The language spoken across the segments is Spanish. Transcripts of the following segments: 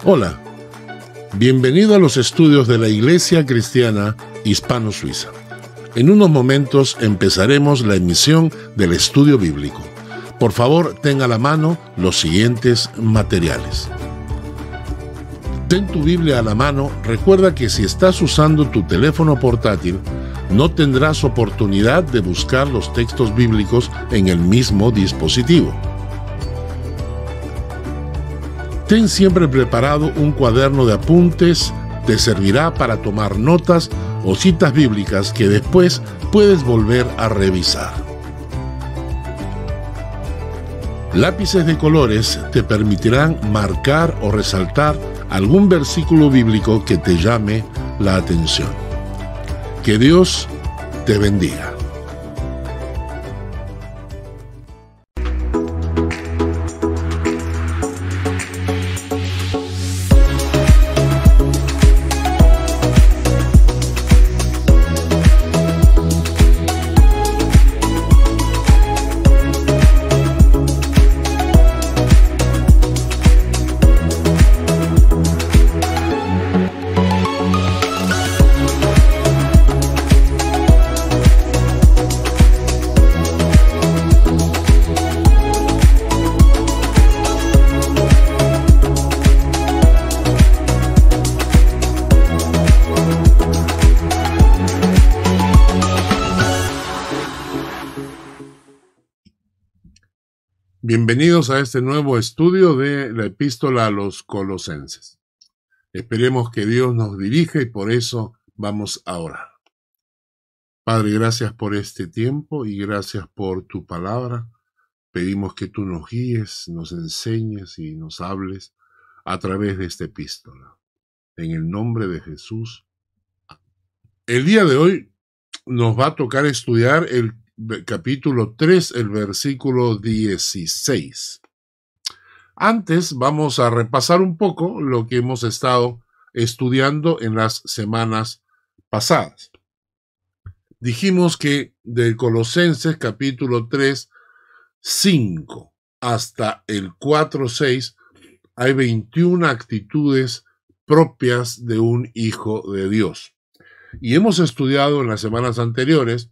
Hola, bienvenido a los estudios de la Iglesia Cristiana Hispano-Suiza. En unos momentos empezaremos la emisión del estudio bíblico. Por favor, tenga a la mano los siguientes materiales. Ten tu Biblia a la mano. Recuerda que si estás usando tu teléfono portátil, no tendrás oportunidad de buscar los textos bíblicos en el mismo dispositivo. Ten siempre preparado un cuaderno de apuntes. Te servirá para tomar notas o citas bíblicas que después puedes volver a revisar. Lápices de colores te permitirán marcar o resaltar algún versículo bíblico que te llame la atención. Que Dios te bendiga. Bienvenidos a este nuevo estudio de la Epístola a los Colosenses. Esperemos que Dios nos dirija y por eso vamos a orar. Padre, gracias por este tiempo y gracias por tu palabra. Pedimos que tú nos guíes, nos enseñes y nos hables a través de esta epístola. En el nombre de Jesús. El día de hoy nos va a tocar estudiar el capítulo 3, el versículo 16. Antes vamos a repasar un poco lo que hemos estado estudiando en las semanas pasadas. Dijimos que de Colosenses capítulo 3, 5 hasta el 4, 6 hay 21 actitudes propias de un hijo de Dios. Y hemos estudiado en las semanas anteriores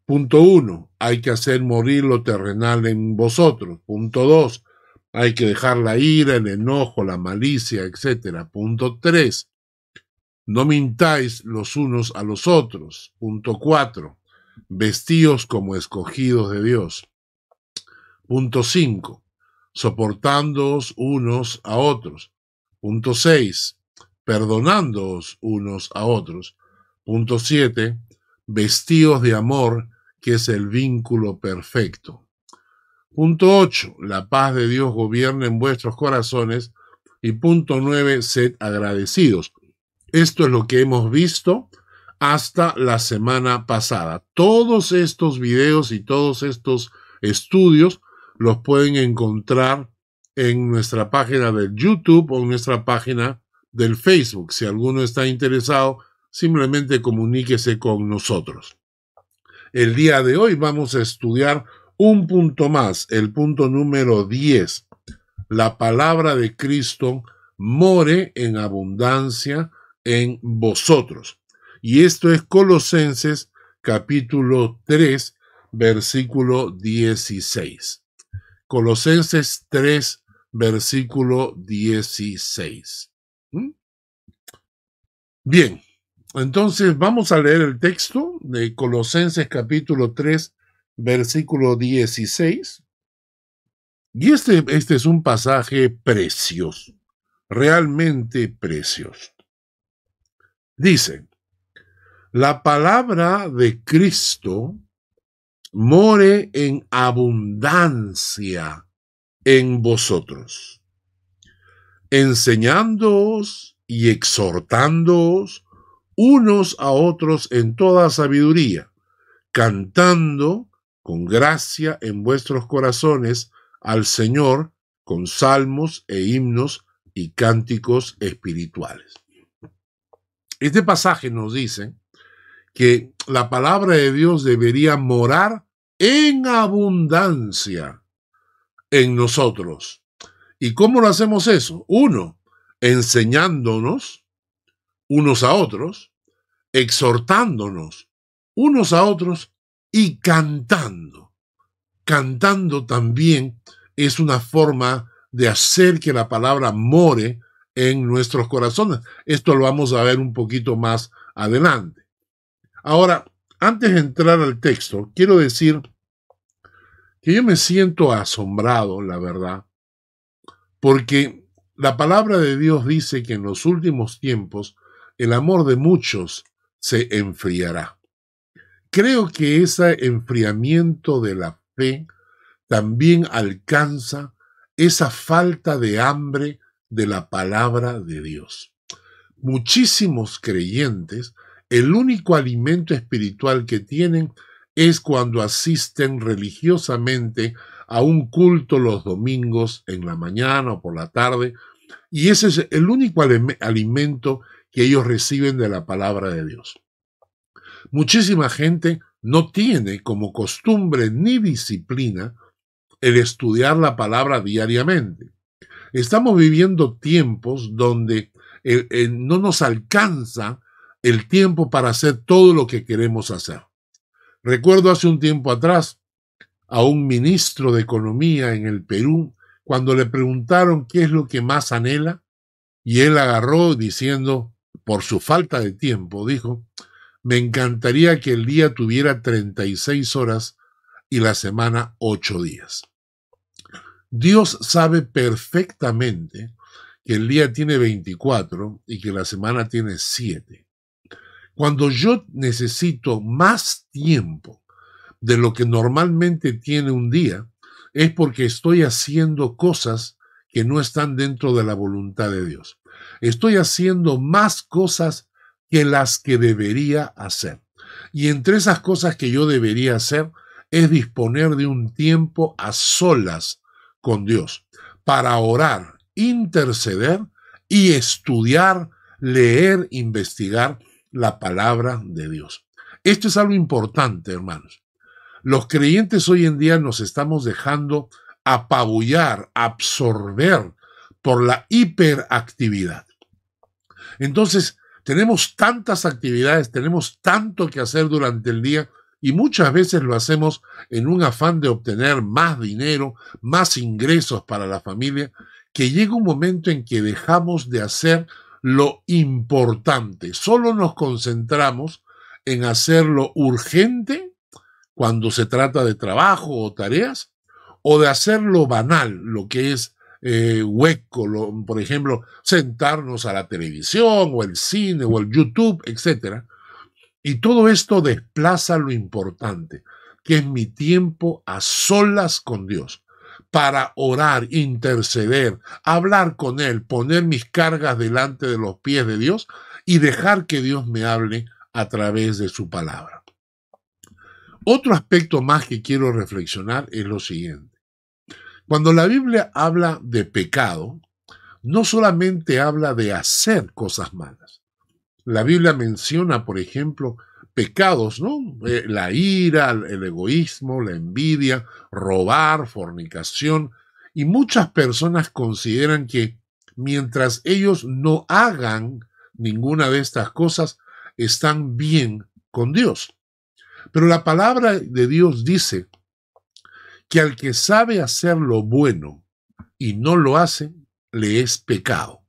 punto 1, hay que hacer morir lo terrenal en vosotros. Punto 2, hay que dejar la ira, el enojo, la malicia, etc. Punto 3, no mintáis los unos a los otros. Punto 4, vestíos como escogidos de Dios. Punto 5, soportándoos unos a otros. Punto 6, perdonándoos unos a otros. Punto 7, vestíos de amor, que es el vínculo perfecto. Punto 8, la paz de Dios gobierna en vuestros corazones. Y punto 9, sed agradecidos. Esto es lo que hemos visto hasta la semana pasada. Todos estos videos y todos estos estudios los pueden encontrar en nuestra página del YouTube o en nuestra página del Facebook. Si alguno está interesado, simplemente comuníquese con nosotros. El día de hoy vamos a estudiar un punto más, el punto número 10. La palabra de Cristo more en abundancia en vosotros. Y esto es Colosenses capítulo 3, versículo 16. Colosenses 3, versículo 16. Bien. Entonces vamos a leer el texto de Colosenses capítulo 3, versículo 16. Y este es un pasaje precioso, realmente precioso. Dice, la palabra de Cristo more en abundancia en vosotros, enseñándoos y exhortándoos unos a otros en toda sabiduría, cantando con gracia en vuestros corazones al Señor con salmos e himnos y cánticos espirituales. Este pasaje nos dice que la palabra de Dios debería morar en abundancia en nosotros. ¿Y cómo lo hacemos eso? Uno, enseñándonos unos a otros, exhortándonos unos a otros y cantando. Cantando también es una forma de hacer que la palabra more en nuestros corazones. Esto lo vamos a ver un poquito más adelante. Ahora, antes de entrar al texto, quiero decir que yo me siento asombrado, la verdad, porque la palabra de Dios dice que en los últimos tiempos el amor de muchos se enfriará. Creo que ese enfriamiento de la fe también alcanza esa falta de hambre de la palabra de Dios. Muchísimos creyentes, el único alimento espiritual que tienen es cuando asisten religiosamente a un culto los domingos en la mañana o por la tarde, y ese es el único alimento que ellos reciben de la palabra de Dios. Muchísima gente no tiene como costumbre ni disciplina el estudiar la palabra diariamente. Estamos viviendo tiempos donde no nos alcanza el tiempo para hacer todo lo que queremos hacer. Recuerdo hace un tiempo atrás a un ministro de Economía en el Perú, cuando le preguntaron qué es lo que más anhela, y él agarró diciendo, por su falta de tiempo, dijo, me encantaría que el día tuviera 36 horas y la semana 8 días. Dios sabe perfectamente que el día tiene 24 y que la semana tiene 7. Cuando yo necesito más tiempo de lo que normalmente tiene un día, es porque estoy haciendo cosas que no están dentro de la voluntad de Dios. Estoy haciendo más cosas que las que debería hacer. Y entre esas cosas que yo debería hacer es disponer de un tiempo a solas con Dios para orar, interceder y estudiar, leer, investigar la palabra de Dios. Esto es algo importante, hermanos. Los creyentes hoy en día nos estamos dejando apabullar, absorber por la hiperactividad. Entonces, tenemos tantas actividades, tenemos tanto que hacer durante el día y muchas veces lo hacemos en un afán de obtener más dinero, más ingresos para la familia, que llega un momento en que dejamos de hacer lo importante. Solo nos concentramos en hacer lo urgente cuando se trata de trabajo o tareas, o de hacer lo banal, lo que es hueco, por ejemplo, sentarnos a la televisión o el cine o el YouTube, etc. Y todo esto desplaza lo importante, que es mi tiempo a solas con Dios, para orar, interceder, hablar con Él, poner mis cargas delante de los pies de Dios y dejar que Dios me hable a través de su palabra. Otro aspecto más que quiero reflexionar es lo siguiente. Cuando la Biblia habla de pecado, no solamente habla de hacer cosas malas. La Biblia menciona, por ejemplo, pecados, ¿no? La ira, el egoísmo, la envidia, robar, fornicación. Y muchas personas consideran que mientras ellos no hagan ninguna de estas cosas, están bien con Dios. Pero la palabra de Dios dice que al que sabe hacer lo bueno y no lo hace, le es pecado.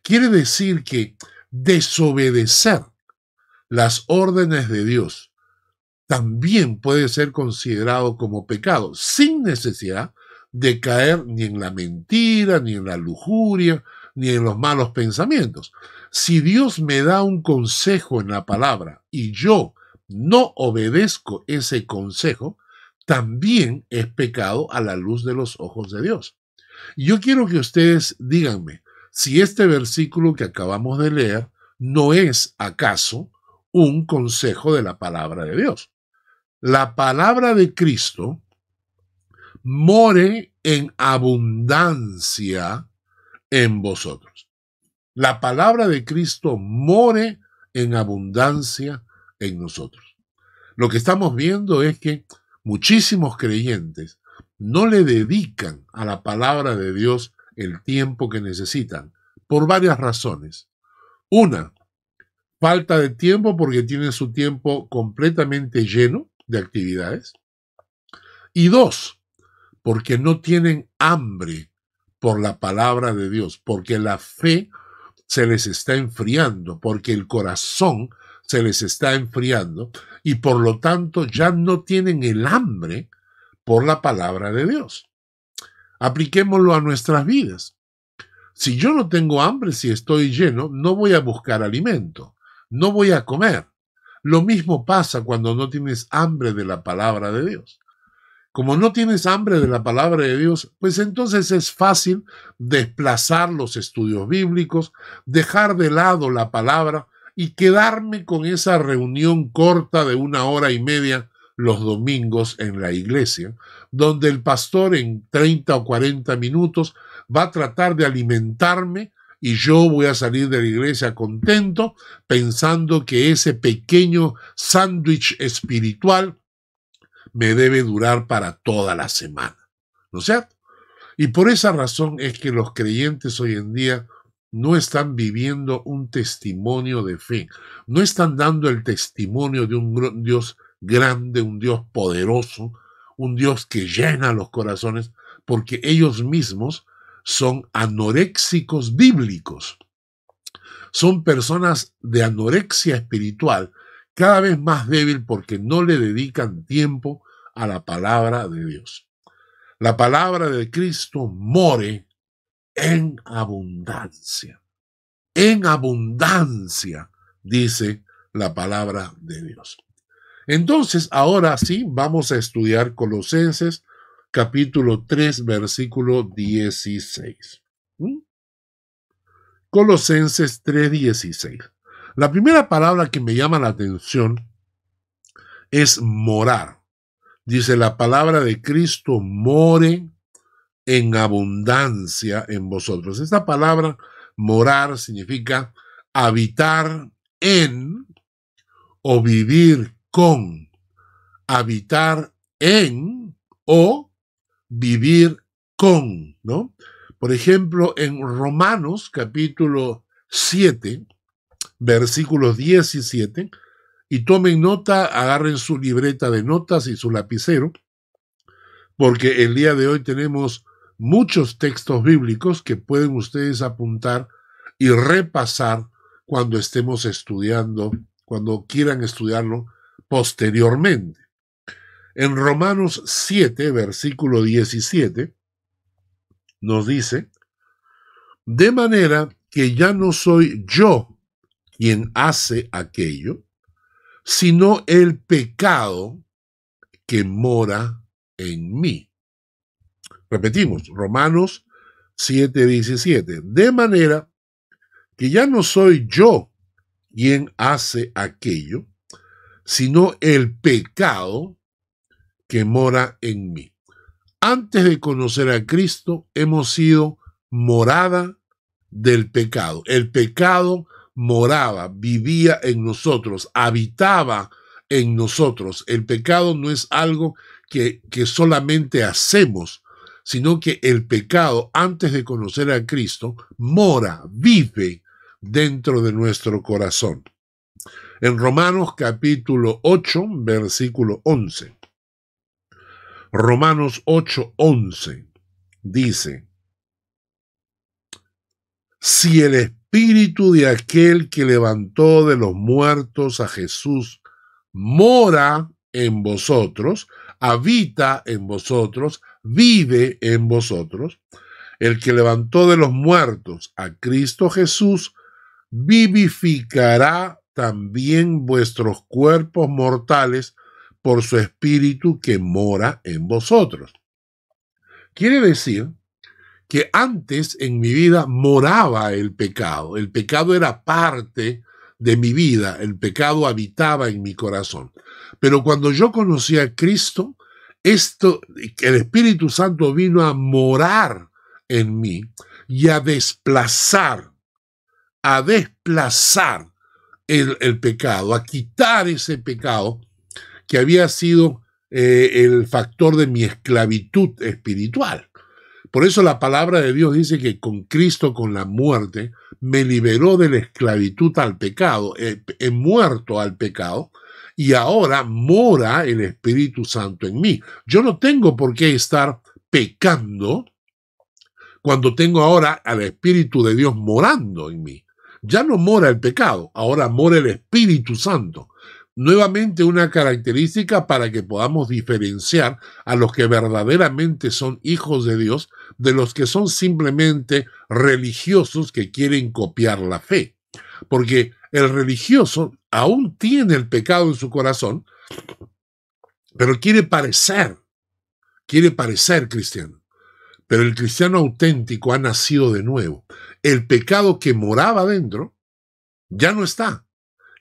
Quiere decir que desobedecer las órdenes de Dios también puede ser considerado como pecado, sin necesidad de caer ni en la mentira, ni en la lujuria, ni en los malos pensamientos. Si Dios me da un consejo en la palabra y yo no obedezco ese consejo, también es pecado a la luz de los ojos de Dios. Y yo quiero que ustedes díganme si este versículo que acabamos de leer no es acaso un consejo de la palabra de Dios. La palabra de Cristo more en abundancia en vosotros. La palabra de Cristo more en abundancia en nosotros. Lo que estamos viendo es que muchísimos creyentes no le dedican a la palabra de Dios el tiempo que necesitan, por varias razones. Una, falta de tiempo porque tienen su tiempo completamente lleno de actividades. Y dos, porque no tienen hambre por la palabra de Dios, porque la fe se les está enfriando, porque el corazón se les está enfriando y por lo tanto ya no tienen el hambre por la palabra de Dios. Apliquémoslo a nuestras vidas. Si yo no tengo hambre, si estoy lleno, no voy a buscar alimento, no voy a comer. Lo mismo pasa cuando no tienes hambre de la palabra de Dios. Como no tienes hambre de la palabra de Dios, pues entonces es fácil desplazar los estudios bíblicos, dejar de lado la palabra y quedarme con esa reunión corta de 1 hora y media los domingos en la iglesia, donde el pastor en 30 o 40 minutos va a tratar de alimentarme y yo voy a salir de la iglesia contento, pensando que ese pequeño sándwich espiritual me debe durar para toda la semana, ¿no es cierto? Y por esa razón es que los creyentes hoy en día no están viviendo un testimonio de fe, no están dando el testimonio de un Dios grande, un Dios poderoso, un Dios que llena los corazones, porque ellos mismos son anoréxicos bíblicos. Son personas de anorexia espiritual, cada vez más débil porque no le dedican tiempo a la palabra de Dios. La palabra de Cristo more en abundancia. En abundancia, dice la palabra de Dios. Entonces, ahora sí, vamos a estudiar Colosenses, capítulo 3, versículo 16. Colosenses 3:16. La primera palabra que me llama la atención es morar. Dice, la palabra de Cristo more en abundancia en vosotros. Esta palabra morar significa habitar en o vivir con. Habitar en o vivir con, ¿no? Por ejemplo, en Romanos capítulo 7, versículos 17, y tomen nota, agarren su libreta de notas y su lapicero, porque el día de hoy tenemos muchos textos bíblicos que pueden ustedes apuntar y repasar cuando estemos estudiando, cuando quieran estudiarlo posteriormente. En Romanos 7, versículo 17, nos dice, de manera que ya no soy yo quien hace aquello, sino el pecado que mora en mí. Repetimos, Romanos 7:17. De manera que ya no soy yo quien hace aquello, sino el pecado que mora en mí. Antes de conocer a Cristo, hemos sido morada del pecado. El pecado moraba, vivía en nosotros, habitaba en nosotros. El pecado no es algo que solamente hacemos, sino que el pecado, antes de conocer a Cristo, mora, vive dentro de nuestro corazón. En Romanos capítulo 8, versículo 11. Romanos 8:11 dice, si el espíritu de aquel que levantó de los muertos a Jesús mora en vosotros, habita en vosotros, vive en vosotros, el que levantó de los muertos a Cristo Jesús, vivificará también vuestros cuerpos mortales por su espíritu que mora en vosotros. Quiere decir que antes en mi vida moraba el pecado era parte de mi vida, el pecado habitaba en mi corazón. Pero cuando yo conocí a Cristo, el Espíritu Santo vino a morar en mí y a desplazar el pecado, a quitar ese pecado que había sido el factor de mi esclavitud espiritual. Por eso la palabra de Dios dice que con Cristo, con la muerte, me liberó de la esclavitud al pecado. He muerto al pecado y ahora mora el Espíritu Santo en mí. Yo no tengo por qué estar pecando cuando tengo ahora al Espíritu de Dios morando en mí. Ya no mora el pecado, ahora mora el Espíritu Santo. Nuevamente una característica para que podamos diferenciar a los que verdaderamente son hijos de Dios de los que son simplemente religiosos que quieren copiar la fe. Porque el religioso aún tiene el pecado en su corazón, pero quiere parecer cristiano. Pero el cristiano auténtico ha nacido de nuevo. El pecado que moraba dentro ya no está.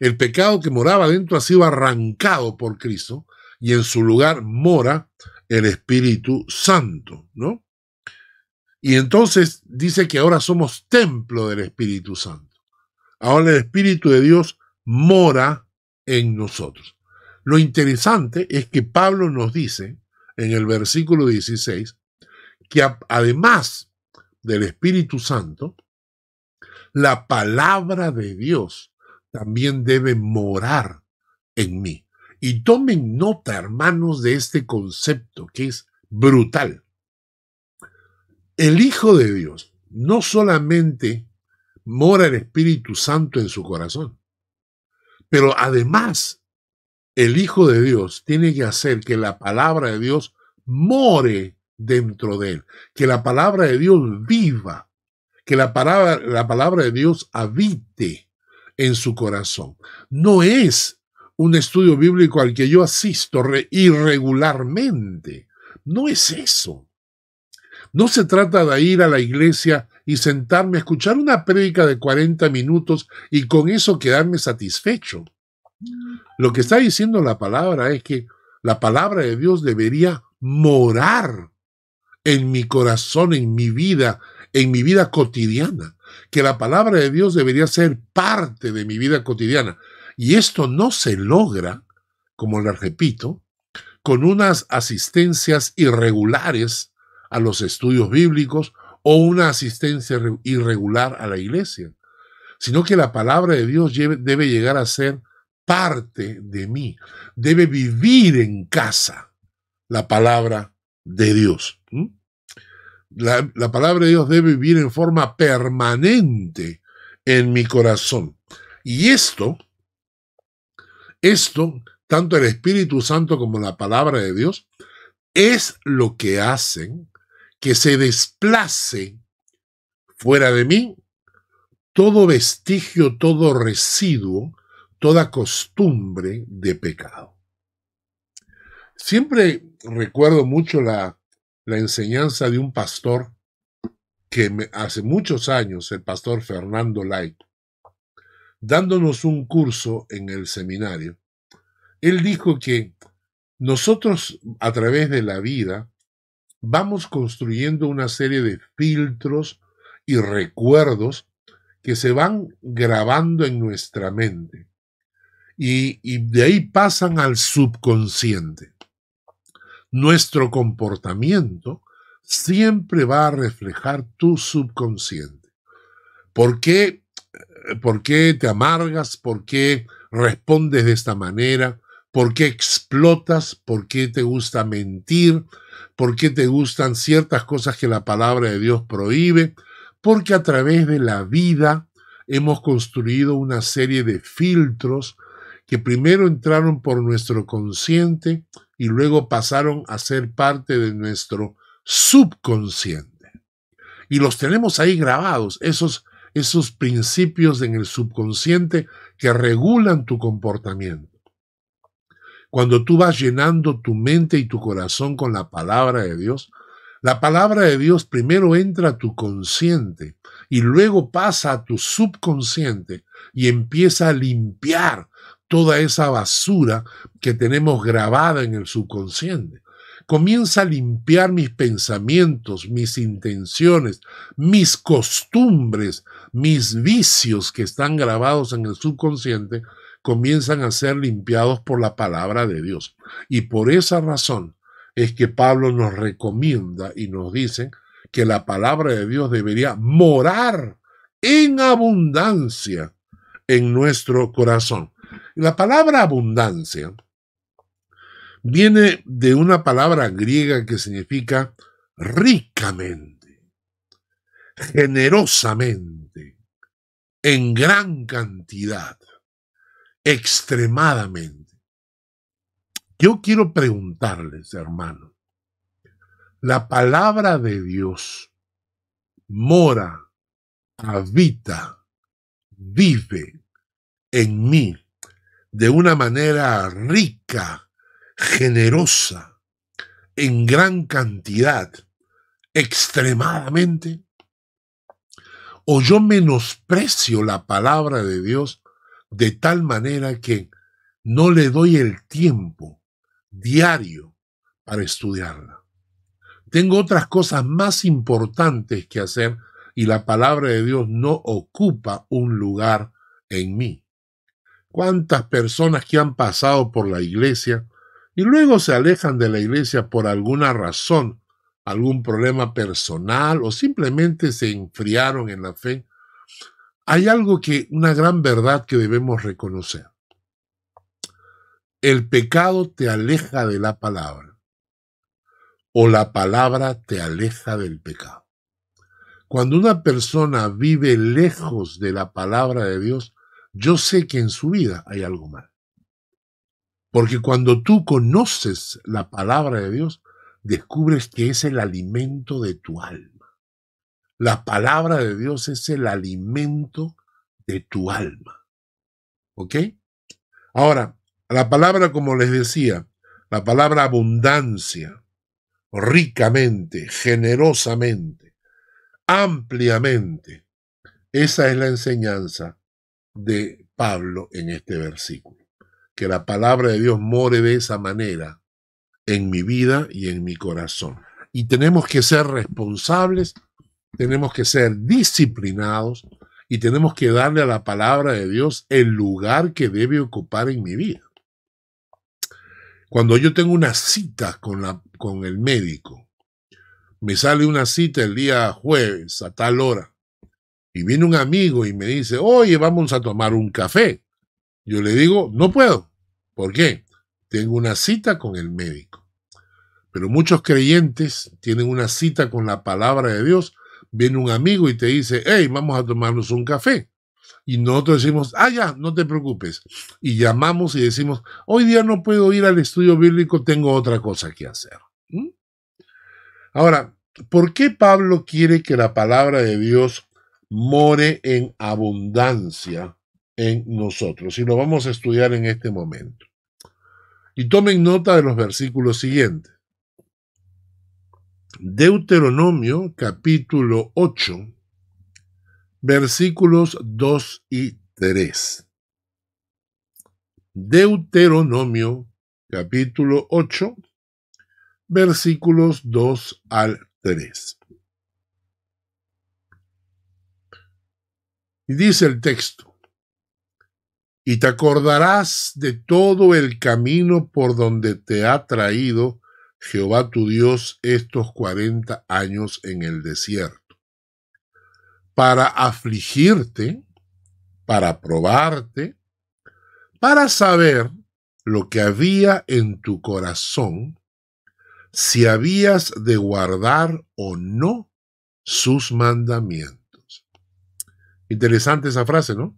El pecado que moraba dentro ha sido arrancado por Cristo y en su lugar mora el Espíritu Santo, ¿no? Y entonces dice que ahora somos templo del Espíritu Santo. Ahora el Espíritu de Dios mora en nosotros. Lo interesante es que Pablo nos dice en el versículo 16 que además del Espíritu Santo, la palabra de Dios también debe morar en mí. Y tomen nota, hermanos, de este concepto que es brutal. El Hijo de Dios no solamente mora el Espíritu Santo en su corazón, pero además el Hijo de Dios tiene que hacer que la palabra de Dios more dentro de él, que la palabra de Dios viva, que la palabra de Dios habite en su corazón. No es un estudio bíblico al que yo asisto irregularmente. No es eso. No se trata de ir a la iglesia y sentarme a escuchar una prédica de 40 minutos y con eso quedarme satisfecho. Lo que está diciendo la palabra es que la palabra de Dios debería morar en mi corazón, en mi vida cotidiana, que la palabra de Dios debería ser parte de mi vida cotidiana. Y esto no se logra, como les repito, con unas asistencias irregulares a los estudios bíblicos o una asistencia irregular a la iglesia, sino que la palabra de Dios debe llegar a ser parte de mí, debe vivir en casa la palabra de Dios. La palabra de Dios debe vivir en forma permanente en mi corazón. Y esto, tanto el Espíritu Santo como la palabra de Dios, es lo que hacen que se desplace fuera de mí todo vestigio, todo residuo, toda costumbre de pecado. Siempre recuerdo mucho la enseñanza de un pastor que hace muchos años, el pastor Fernando Light, dándonos un curso en el seminario. Él dijo que nosotros a través de la vida vamos construyendo una serie de filtros y recuerdos que se van grabando en nuestra mente y de ahí pasan al subconsciente. Nuestro comportamiento siempre va a reflejar tu subconsciente. ¿Por qué te amargas? ¿Por qué respondes de esta manera? ¿Por qué explotas? ¿Por qué te gusta mentir? ¿Por qué te gustan ciertas cosas que la palabra de Dios prohíbe? Porque a través de la vida hemos construido una serie de filtros que primero entraron por nuestro consciente y luego pasaron a ser parte de nuestro subconsciente. Y los tenemos ahí grabados, esos principios en el subconsciente que regulan tu comportamiento. Cuando tú vas llenando tu mente y tu corazón con la palabra de Dios, la palabra de Dios primero entra a tu consciente y luego pasa a tu subconsciente y empieza a limpiar toda esa basura que tenemos grabada en el subconsciente. Comienza a limpiar mis pensamientos, mis intenciones, mis costumbres, mis vicios que están grabados en el subconsciente, comienzan a ser limpiados por la palabra de Dios. Y por esa razón es que Pablo nos recomienda y nos dice que la palabra de Dios debería morar en abundancia en nuestro corazón. La palabra abundancia viene de una palabra griega que significa ricamente, generosamente, en gran cantidad, extremadamente. Yo quiero preguntarles, hermanos, la palabra de Dios mora, habita, vive en mí de una manera rica, generosa, en gran cantidad, extremadamente. O yo menosprecio la palabra de Dios de tal manera que no le doy el tiempo diario para estudiarla. Tengo otras cosas más importantes que hacer y la palabra de Dios no ocupa un lugar en mí. ¿Cuántas personas que han pasado por la iglesia y luego se alejan de la iglesia por alguna razón, algún problema personal o simplemente se enfriaron en la fe? Hay una gran verdad que debemos reconocer. El pecado te aleja de la palabra o la palabra te aleja del pecado. Cuando una persona vive lejos de la palabra de Dios, yo sé que en su vida hay algo mal. Porque cuando tú conoces la palabra de Dios, descubres que es el alimento de tu alma. La palabra de Dios es el alimento de tu alma. ¿Ok? Ahora, la palabra, como les decía, la palabra abundancia, ricamente, generosamente, ampliamente, esa es la enseñanza de Pablo en este versículo. Que la palabra de Dios more de esa manera en mi vida y en mi corazón. Y tenemos que ser responsables, tenemos que ser disciplinados y tenemos que darle a la palabra de Dios el lugar que debe ocupar en mi vida. Cuando yo tengo una cita con el médico, me sale una cita el día jueves a tal hora, y viene un amigo y me dice, oye, vamos a tomar un café. Yo le digo, no puedo. ¿Por qué? Tengo una cita con el médico. Pero muchos creyentes tienen una cita con la palabra de Dios. Viene un amigo y te dice, hey, vamos a tomarnos un café. Y nosotros decimos, ya, no te preocupes. Y llamamos y decimos, hoy día no puedo ir al estudio bíblico, tengo otra cosa que hacer. Ahora, ¿por qué Pablo quiere que la palabra de Dios more en abundancia en nosotros? Y lo vamos a estudiar en este momento. Y tomen nota de los versículos siguientes. Deuteronomio capítulo 8, versículos 2 y 3. Deuteronomio capítulo 8, versículos 2 al 3. Y dice el texto, y te acordarás de todo el camino por donde te ha traído Jehová tu Dios estos 40 años en el desierto, para afligirte, para probarte, para saber lo que había en tu corazón, si habías de guardar o no sus mandamientos. Interesante esa frase, ¿no?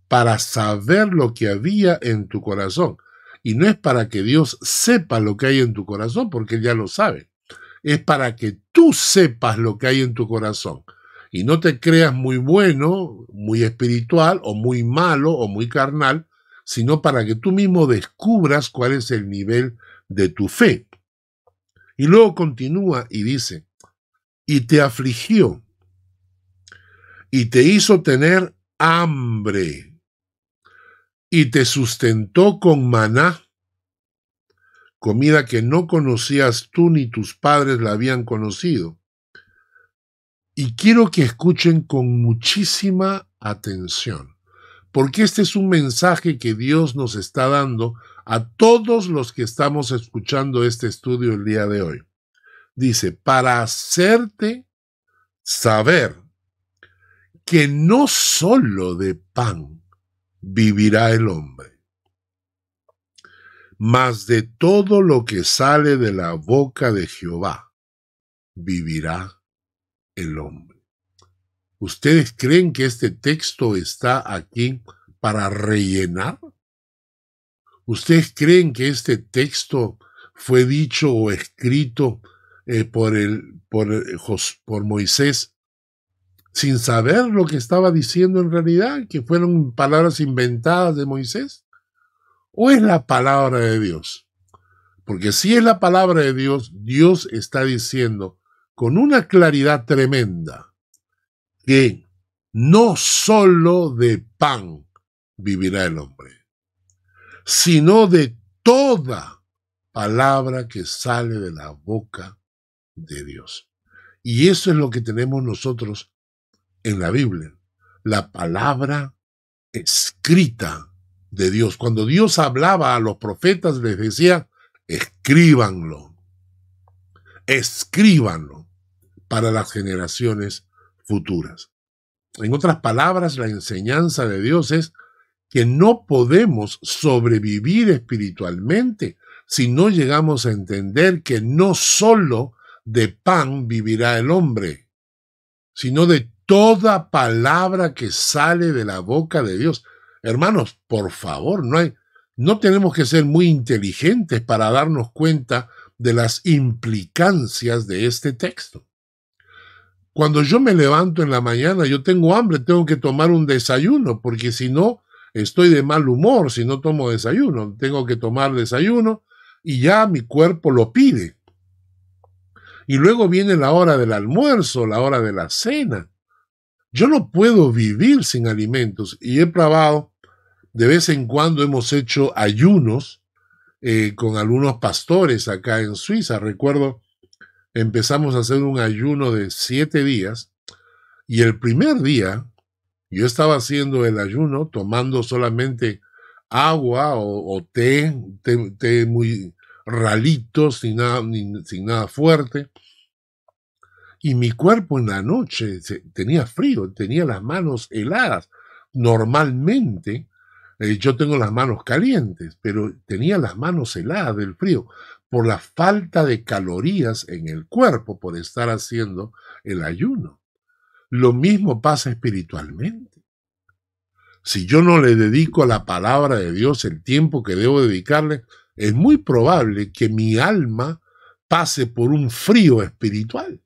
Para saber lo que había en tu corazón. Y no es para que Dios sepa lo que hay en tu corazón, porque Él ya lo sabe. Es para que tú sepas lo que hay en tu corazón. Y no te creas muy bueno, muy espiritual, o muy malo, o muy carnal, sino para que tú mismo descubras cuál es el nivel de tu fe. Y luego continúa y dice, y te afligió, y te hizo tener hambre, y te sustentó con maná, comida que no conocías tú ni tus padres la habían conocido. Y quiero que escuchen con muchísima atención, porque este es un mensaje que Dios nos está dando a todos los que estamos escuchando este estudio el día de hoy. Dice, para hacerte saber que no solo de pan vivirá el hombre, mas de todo lo que sale de la boca de Jehová vivirá el hombre. ¿Ustedes creen que este texto está aquí para rellenar? ¿Ustedes creen que este texto fue dicho o escrito por Moisés sin saber lo que estaba diciendo en realidad, que fueron palabras inventadas de Moisés? ¿O es la palabra de Dios? Porque si es la palabra de Dios, Dios está diciendo con una claridad tremenda que no solo de pan vivirá el hombre, sino de toda palabra que sale de la boca de Dios. Y eso es lo que tenemos nosotros en la Biblia, la palabra escrita de Dios. Cuando Dios hablaba a los profetas, les decía, escríbanlo para las generaciones futuras. En otras palabras, la enseñanza de Dios es que no podemos sobrevivir espiritualmente si no llegamos a entender que no solo de pan vivirá el hombre, sino de toda palabra que sale de la boca de Dios. Hermanos, por favor, no tenemos que ser muy inteligentes para darnos cuenta de las implicancias de este texto. Cuando yo me levanto en la mañana, yo tengo hambre, tengo que tomar un desayuno, porque si no, estoy de mal humor si no tomo desayuno. Tengo que tomar desayuno y ya mi cuerpo lo pide. Y luego viene la hora del almuerzo, la hora de la cena. Yo no puedo vivir sin alimentos y he probado, de vez en cuando hemos hecho ayunos con algunos pastores acá en Suiza. Recuerdo, empezamos a hacer un ayuno de 7 días y el primer día yo estaba haciendo el ayuno tomando solamente agua o té muy ralito, sin nada fuerte. Y mi cuerpo en la noche tenía frío, tenía las manos heladas. Normalmente yo tengo las manos calientes, pero tenía las manos heladas del frío por la falta de calorías en el cuerpo por estar haciendo el ayuno. Lo mismo pasa espiritualmente. Si yo no le dedico a la palabra de Dios el tiempo que debo dedicarle, es muy probable que mi alma pase por un frío espiritual.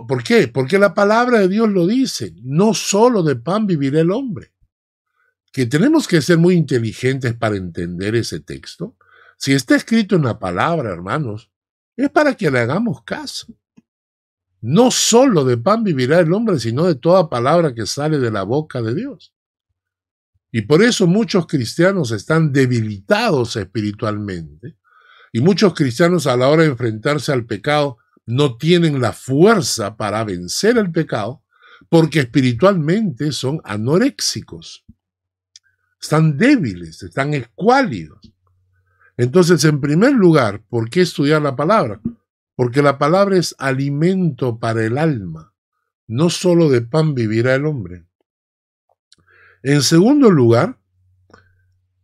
¿Por qué? Porque la palabra de Dios lo dice, no solo de pan vivirá el hombre. Que tenemos que ser muy inteligentes para entender ese texto. Si está escrito en la palabra, hermanos, es para que le hagamos caso. No solo de pan vivirá el hombre, sino de toda palabra que sale de la boca de Dios. Y por eso muchos cristianos están debilitados espiritualmente. Y muchos cristianos a la hora de enfrentarse al pecado no tienen la fuerza para vencer el pecado porque espiritualmente son anoréxicos. Están débiles, están escuálidos. Entonces, en primer lugar, ¿por qué estudiar la palabra? Porque la palabra es alimento para el alma. No solo de pan vivirá el hombre. En segundo lugar,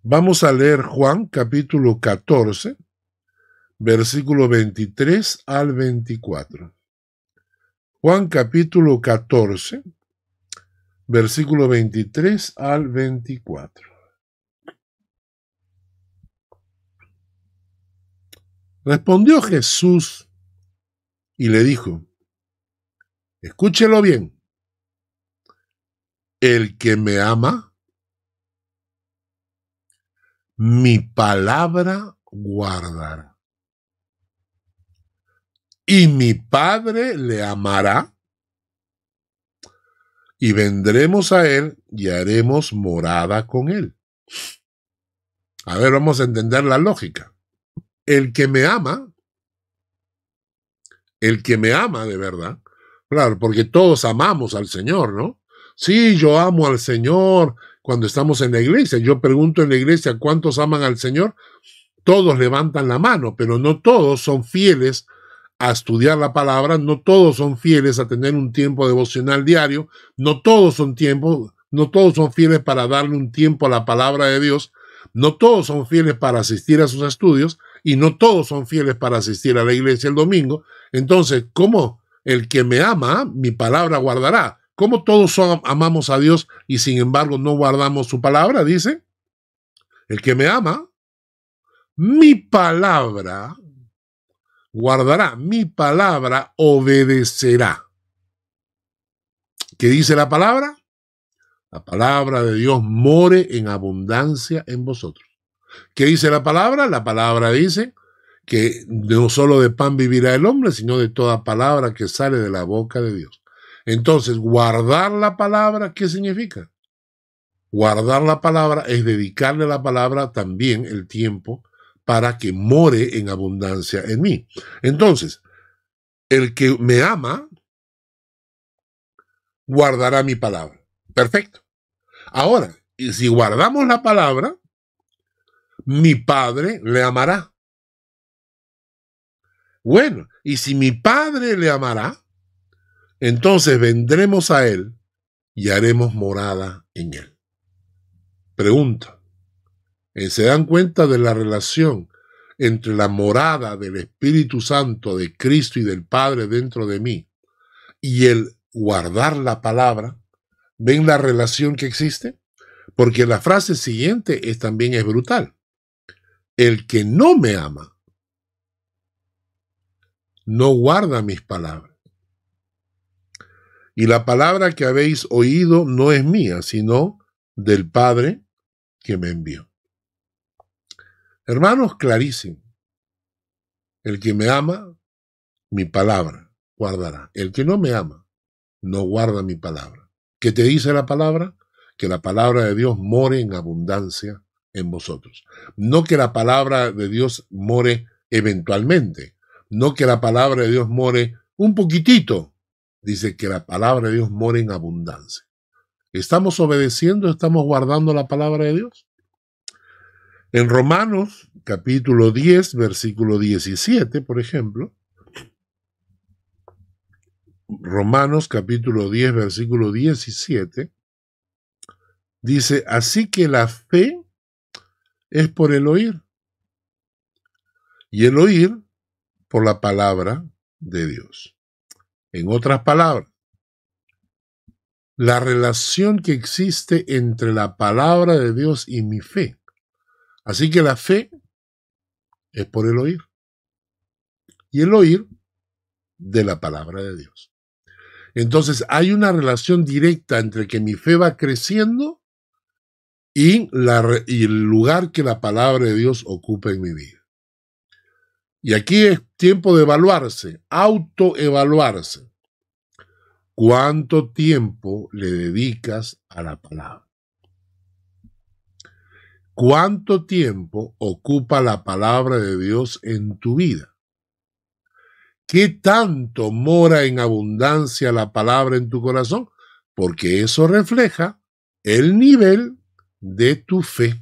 vamos a leer Juan capítulo 14, versículo 23 al 24. Juan capítulo 14, versículo 23 al 24. Respondió Jesús y le dijo, escúchelo bien, el que me ama, mi palabra guardará. Y mi Padre le amará, y vendremos a él y haremos morada con él. A ver, vamos a entender la lógica. El que me ama de verdad, claro, porque todos amamos al Señor, ¿no? Sí, yo amo al Señor cuando estamos en la iglesia. Yo pregunto en la iglesia, ¿cuántos aman al Señor? Todos levantan la mano, pero no todos son fieles a estudiar la palabra, no todos son fieles a tener un tiempo devocional diario, no todos son fieles para darle un tiempo a la palabra de Dios, no todos son fieles para asistir a sus estudios y no todos son fieles para asistir a la iglesia el domingo. Entonces, ¿cómo el que me ama, mi palabra guardará? ¿Cómo todos amamos a Dios y sin embargo no guardamos su palabra? Dice, el que me ama, mi palabra guardará, mi palabra obedecerá. ¿Qué dice la palabra? La palabra de Dios more en abundancia en vosotros. ¿Qué dice la palabra? La palabra dice que no solo de pan vivirá el hombre, sino de toda palabra que sale de la boca de Dios. Entonces, guardar la palabra, ¿qué significa? Guardar la palabra es dedicarle a la palabra también el tiempo para que more en abundancia en mí. Entonces, el que me ama, guardará mi palabra. Perfecto. Ahora, y si guardamos la palabra, mi Padre le amará. Bueno, y si mi Padre le amará, entonces vendremos a Él y haremos morada en Él. Pregunta, ¿se dan cuenta de la relación entre la morada del Espíritu Santo, de Cristo y del Padre dentro de mí y el guardar la palabra? ¿Ven la relación que existe? Porque la frase siguiente también es brutal. El que no me ama no guarda mis palabras. Y la palabra que habéis oído no es mía, sino del Padre que me envió. Hermanos, clarísimo. El que me ama, mi palabra guardará. El que no me ama, no guarda mi palabra. ¿Qué te dice la palabra? Que la palabra de Dios more en abundancia en vosotros. No que la palabra de Dios more eventualmente. No que la palabra de Dios more un poquitito. Dice que la palabra de Dios more en abundancia. ¿Estamos obedeciendo? ¿Estamos guardando la palabra de Dios? En Romanos, capítulo 10, versículo 17, por ejemplo. Romanos, capítulo 10, versículo 17. Dice, así que la fe es por el oír. Y el oír por la palabra de Dios. En otras palabras, la relación que existe entre la palabra de Dios y mi fe. Así que la fe es por el oír. Y el oír de la palabra de Dios. Entonces hay una relación directa entre que mi fe va creciendo y el lugar que la palabra de Dios ocupa en mi vida. Y aquí es tiempo de evaluarse, autoevaluarse. ¿Cuánto tiempo le dedicas a la palabra? ¿Cuánto tiempo ocupa la palabra de Dios en tu vida? ¿Qué tanto mora en abundancia la palabra en tu corazón? Porque eso refleja el nivel de tu fe.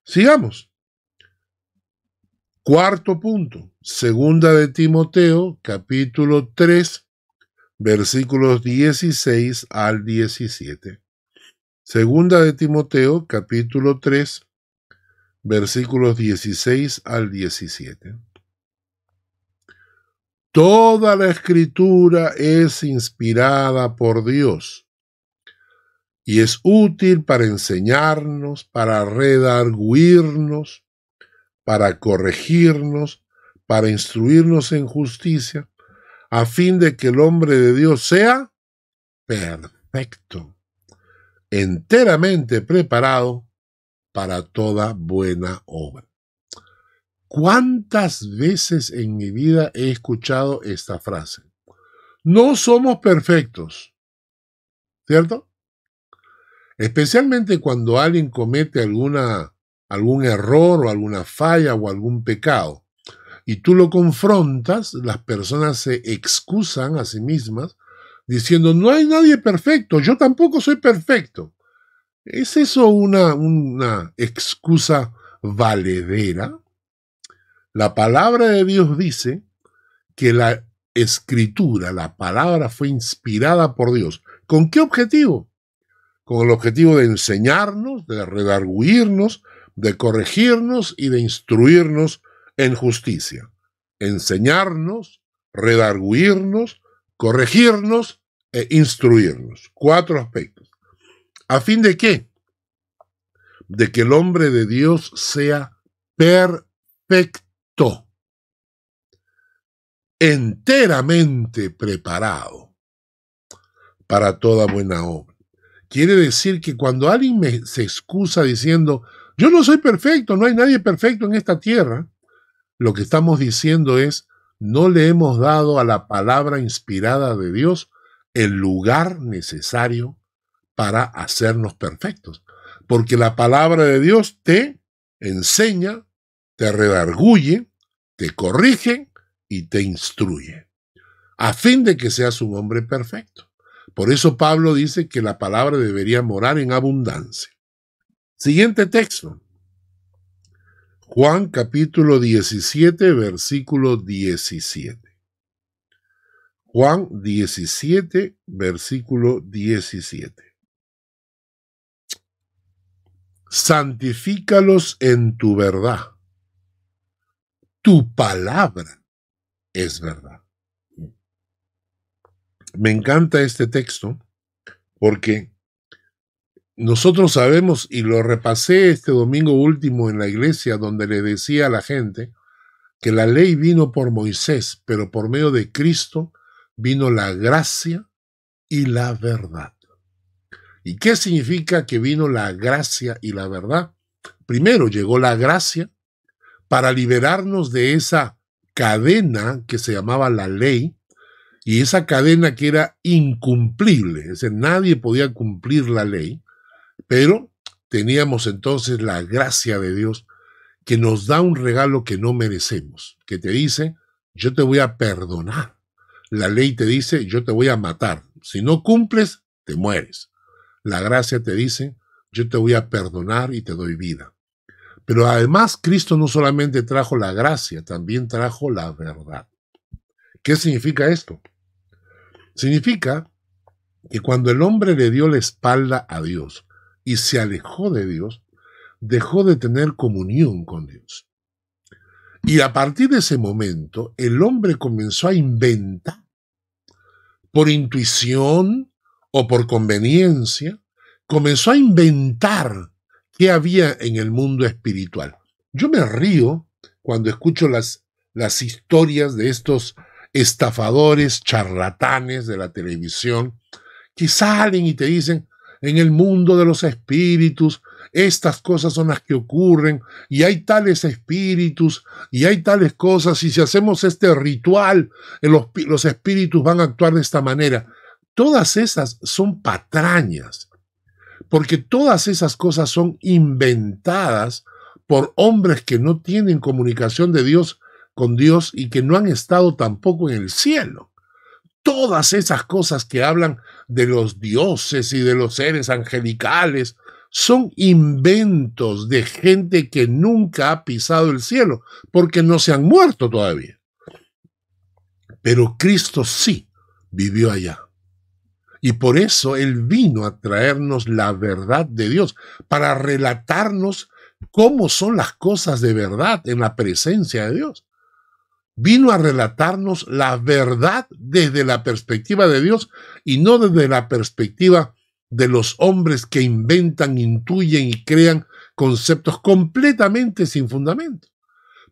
Sigamos. Cuarto punto, segunda de Timoteo, capítulo 3, versículos 16 al 17. Segunda de Timoteo, capítulo 3, versículos 16 al 17. Toda la escritura es inspirada por Dios y es útil para enseñarnos, para redarguirnos, para corregirnos, para instruirnos en justicia, a fin de que el hombre de Dios sea perfecto, enteramente preparado para toda buena obra. ¿Cuántas veces en mi vida he escuchado esta frase? No somos perfectos, ¿cierto? Especialmente cuando alguien comete algún error o alguna falla o algún pecado y tú lo confrontas, las personas se excusan a sí mismas diciendo, no hay nadie perfecto, yo tampoco soy perfecto. ¿Es eso una excusa valedera? La palabra de Dios dice que la escritura, la palabra fue inspirada por Dios. ¿Con qué objetivo? Con el objetivo de enseñarnos, de redarguirnos, de corregirnos y de instruirnos en justicia. Enseñarnos, redarguirnos, corregirnos e instruirnos. 4 aspectos. ¿A fin de qué? De que el hombre de Dios sea perfecto, enteramente preparado para toda buena obra. Quiere decir que cuando alguien se excusa diciendo, yo no soy perfecto, no hay nadie perfecto en esta tierra, lo que estamos diciendo es, no le hemos dado a la palabra inspirada de Dios el lugar necesario para hacernos perfectos. Porque la palabra de Dios te enseña, te redarguye, te corrige y te instruye, a fin de que seas un hombre perfecto. Por eso Pablo dice que la palabra debería morar en abundancia. Siguiente texto. Juan capítulo 17, versículo 17. Juan 17, versículo 17. Santifícalos en tu verdad. Tu palabra es verdad. Me encanta este texto porque nosotros sabemos, y lo repasé este domingo último en la iglesia, donde le decía a la gente que la ley vino por Moisés, pero por medio de Cristo vino la gracia y la verdad. ¿Y qué significa que vino la gracia y la verdad? Primero llegó la gracia para liberarnos de esa cadena que se llamaba la ley, y esa cadena que era incumplible, es decir, nadie podía cumplir la ley, pero teníamos entonces la gracia de Dios que nos da un regalo que no merecemos, que te dice, yo te voy a perdonar. La ley te dice, yo te voy a matar. Si no cumples, te mueres. La gracia te dice, yo te voy a perdonar y te doy vida. Pero además, Cristo no solamente trajo la gracia, también trajo la verdad. ¿Qué significa esto? Significa que cuando el hombre le dio la espalda a Dios y se alejó de Dios, dejó de tener comunión con Dios. Y a partir de ese momento, el hombre comenzó a inventar, por intuición o por conveniencia, comenzó a inventar qué había en el mundo espiritual. Yo me río cuando escucho las historias de estos estafadores, charlatanes de la televisión, que salen y te dicen, en el mundo de los espíritus, estas cosas son las que ocurren, y hay tales espíritus, y hay tales cosas, y si hacemos este ritual, los espíritus van a actuar de esta manera. Todas esas son patrañas, porque todas esas cosas son inventadas por hombres que no tienen comunicación de Dios con Dios y que no han estado tampoco en el cielo. Todas esas cosas que hablan de los dioses y de los seres angelicales son inventos de gente que nunca ha pisado el cielo, porque no se han muerto todavía. Pero Cristo sí vivió allá. Y por eso Él vino a traernos la verdad de Dios, para relatarnos cómo son las cosas de verdad en la presencia de Dios. Vino a relatarnos la verdad desde la perspectiva de Dios y no desde la perspectiva de los hombres que inventan, intuyen y crean conceptos completamente sin fundamento.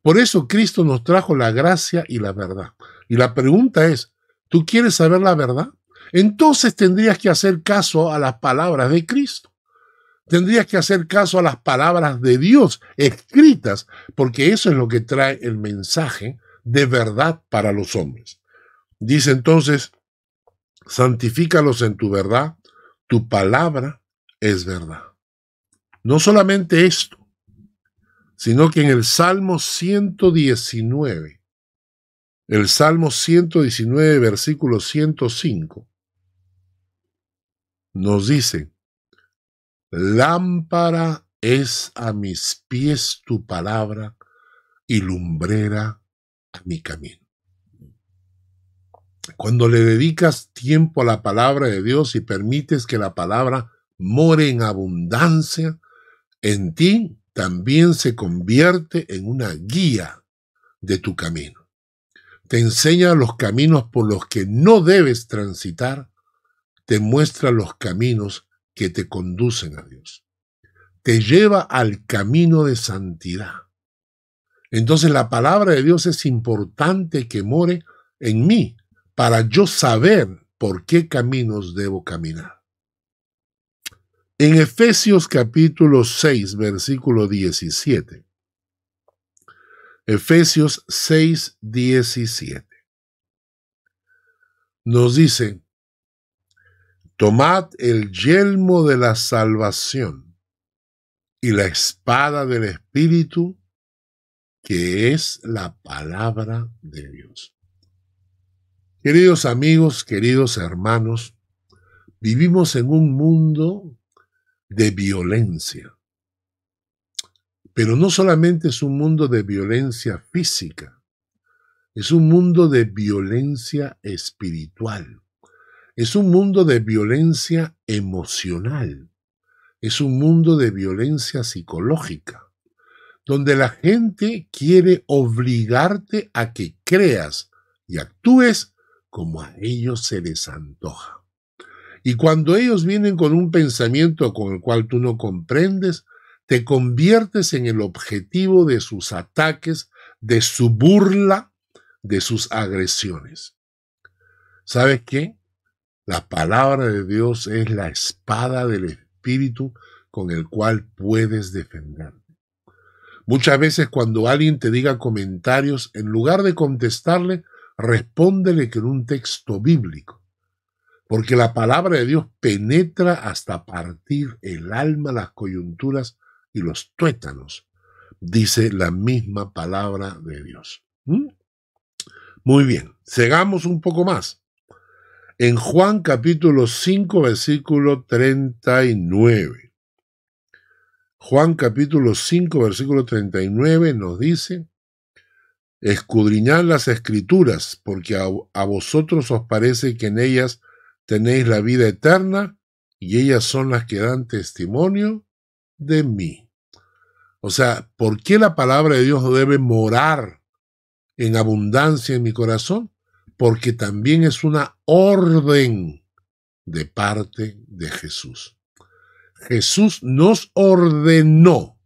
Por eso Cristo nos trajo la gracia y la verdad. Y la pregunta es, ¿tú quieres saber la verdad? Entonces tendrías que hacer caso a las palabras de Cristo. Tendrías que hacer caso a las palabras de Dios escritas, porque eso es lo que trae el mensaje de verdad para los hombres. Dice entonces, santifícalos en tu verdad, tu palabra es verdad. No solamente esto, sino que en el Salmo 119, versículo 105, nos dice, lámpara es a mis pies tu palabra y lumbrera a mi camino. Cuando le dedicas tiempo a la palabra de Dios y permites que la palabra more en abundancia, en ti también se convierte en una guía de tu camino. Te enseña los caminos por los que no debes transitar, te muestra los caminos que te conducen a Dios. Te lleva al camino de santidad. Entonces la palabra de Dios es importante que more en mí para yo saber por qué caminos debo caminar. En Efesios capítulo 6, versículo 17. Efesios 6, 17. Nos dice: tomad el yelmo de la salvación y la espada del Espíritu, que es la palabra de Dios. Queridos amigos, queridos hermanos, vivimos en un mundo de violencia. Pero no solamente es un mundo de violencia física, es un mundo de violencia espiritual, es un mundo de violencia emocional, es un mundo de violencia psicológica, donde la gente quiere obligarte a que creas y actúes como a ellos se les antoja. Y cuando ellos vienen con un pensamiento con el cual tú no comprendes, te conviertes en el objetivo de sus ataques, de su burla, de sus agresiones. ¿Sabes qué? La palabra de Dios es la espada del Espíritu con el cual puedes defenderte. Muchas veces cuando alguien te diga comentarios, en lugar de contestarle, respóndele con un texto bíblico. Porque la palabra de Dios penetra hasta partir el alma, las coyunturas y los tuétanos, dice la misma palabra de Dios. Muy bien, sigamos un poco más. En Juan capítulo 5, versículo 39. Juan capítulo 5, versículo 39 nos dice: escudriñad las Escrituras, porque a vosotros os parece que en ellas tenéis la vida eterna, y ellas son las que dan testimonio de mí. O sea, ¿por qué la palabra de Dios debe morar en abundancia en mi corazón? Porque también es una orden de parte de Jesús. Jesús nos ordenó: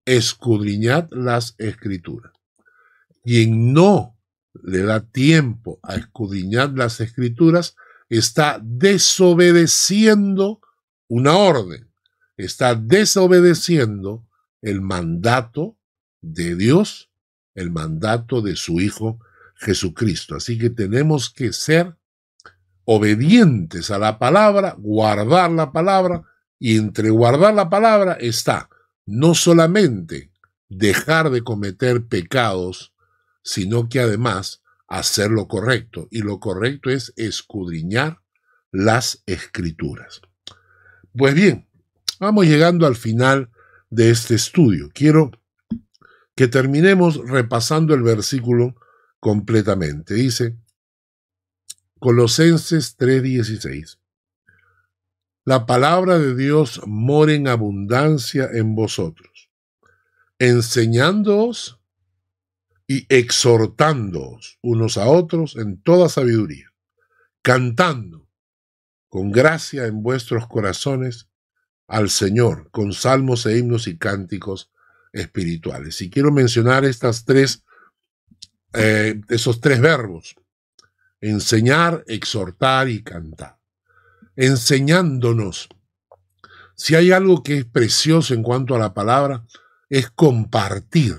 escudriñad las Escrituras. Quien no le da tiempo a escudriñar las Escrituras está desobedeciendo una orden, está desobedeciendo el mandato de Dios, el mandato de su Hijo Jesucristo. Así que tenemos que ser obedientes a la palabra, guardar la palabra, y entre guardar la palabra está no solamente dejar de cometer pecados, sino que además hacer lo correcto, y lo correcto es escudriñar las Escrituras. Pues bien, vamos llegando al final de este estudio. Quiero que terminemos repasando el versículo completamente. Dice Colosenses 3:16: la palabra de Dios mora en abundancia en vosotros, enseñándoos y exhortándoos unos a otros en toda sabiduría, cantando con gracia en vuestros corazones al Señor, con salmos e himnos y cánticos espirituales. Y quiero mencionar esos tres verbos: enseñar, exhortar y cantar. Enseñándonos. Si hay algo que es precioso en cuanto a la palabra, es compartir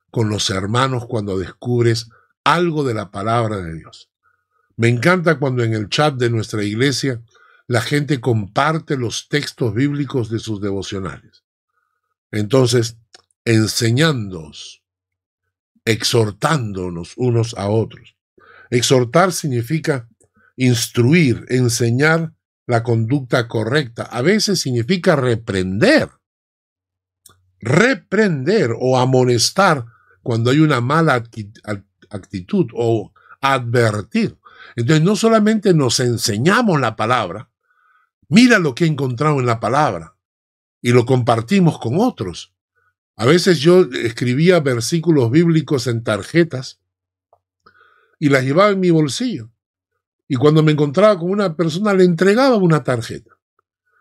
con los hermanos cuando descubres algo de la palabra de Dios. Me encanta cuando en el chat de nuestra iglesia la gente comparte los textos bíblicos de sus devocionales. Entonces, enseñándonos, exhortándonos unos a otros. Exhortar significa instruir, enseñar la conducta correcta. A veces significa reprender o amonestar cuando hay una mala actitud o advertir. Entonces no solamente nos enseñamos la palabra, mira lo que he encontrado en la palabra y lo compartimos con otros. A veces yo escribía versículos bíblicos en tarjetas y las llevaba en mi bolsillo. Y cuando me encontraba con una persona le entregaba una tarjeta.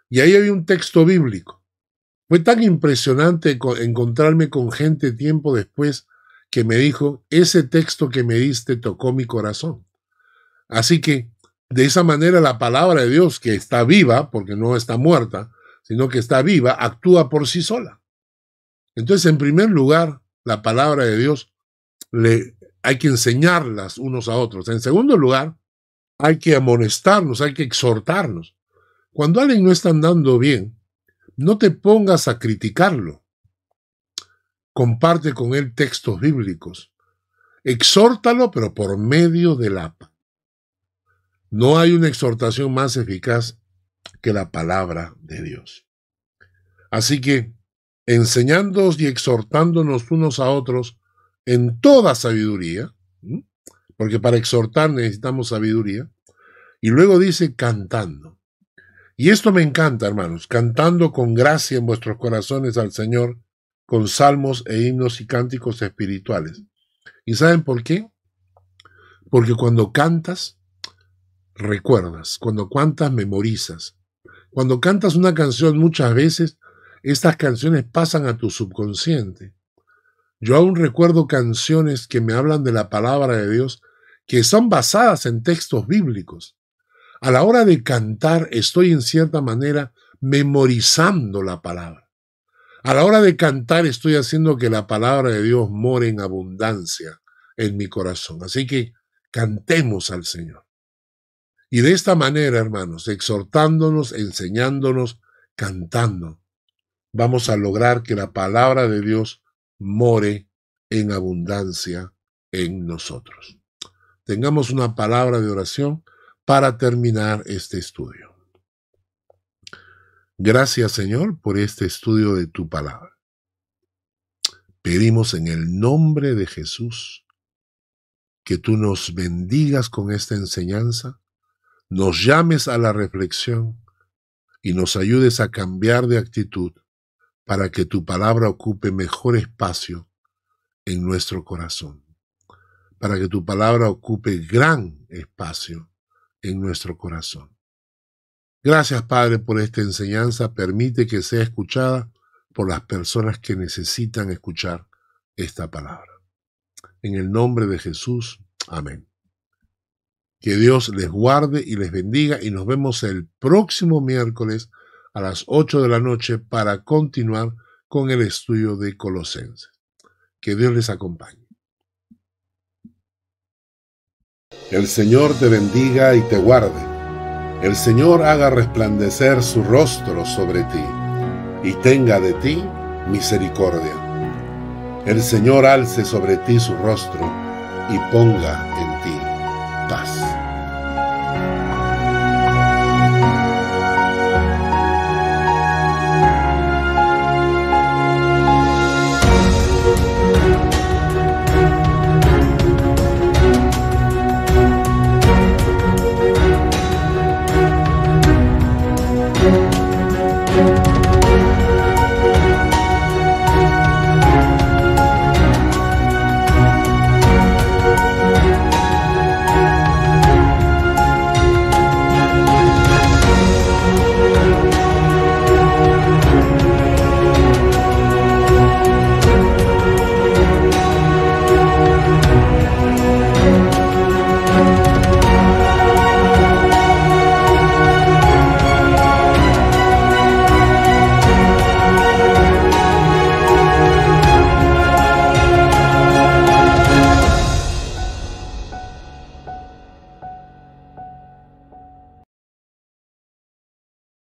Y ahí había un texto bíblico. Fue tan impresionante encontrarme con gente tiempo después que me dijo, ese texto que me diste tocó mi corazón. Así que, de esa manera la palabra de Dios, que está viva, porque no está muerta, sino que está viva, actúa por sí sola. Entonces, en primer lugar, la palabra de Dios hay que enseñarlas unos a otros. En segundo lugar, hay que amonestarnos, hay que exhortarnos. Cuando alguien no está andando bien, no te pongas a criticarlo. Comparte con él textos bíblicos. Exhórtalo, pero por medio de la paz. No hay una exhortación más eficaz que la palabra de Dios. Así que, enseñándonos y exhortándonos unos a otros en toda sabiduría, porque para exhortar necesitamos sabiduría, y luego dice cantando. Y esto me encanta, hermanos, cantando con gracia en vuestros corazones al Señor, con salmos e himnos y cánticos espirituales. ¿Y saben por qué? Porque cuando cantas, recuerdas, cuando cantas, memorizas. Cuando cantas una canción muchas veces, estas canciones pasan a tu subconsciente. Yo aún recuerdo canciones que me hablan de la palabra de Dios, que son basadas en textos bíblicos. A la hora de cantar estoy en cierta manera memorizando la palabra. A la hora de cantar estoy haciendo que la palabra de Dios more en abundancia en mi corazón. Así que cantemos al Señor. Y de esta manera, hermanos, exhortándonos, enseñándonos, cantando, vamos a lograr que la palabra de Dios more en abundancia en nosotros. Tengamos una palabra de oración para terminar este estudio. Gracias, Señor, por este estudio de tu palabra. Pedimos en el nombre de Jesús que tú nos bendigas con esta enseñanza, nos llames a la reflexión y nos ayudes a cambiar de actitud para que tu palabra ocupe mejor espacio en nuestro corazón, para que tu palabra ocupe gran espacio en nuestro corazón. Gracias, Padre, por esta enseñanza. Permite que sea escuchada por las personas que necesitan escuchar esta palabra. En el nombre de Jesús, amén. Que Dios les guarde y les bendiga y nos vemos el próximo miércoles a las 8 de la noche para continuar con el estudio de Colosenses. Que Dios les acompañe. El Señor te bendiga y te guarde. El Señor haga resplandecer su rostro sobre ti y tenga de ti misericordia. El Señor alce sobre ti su rostro y ponga en ti paz.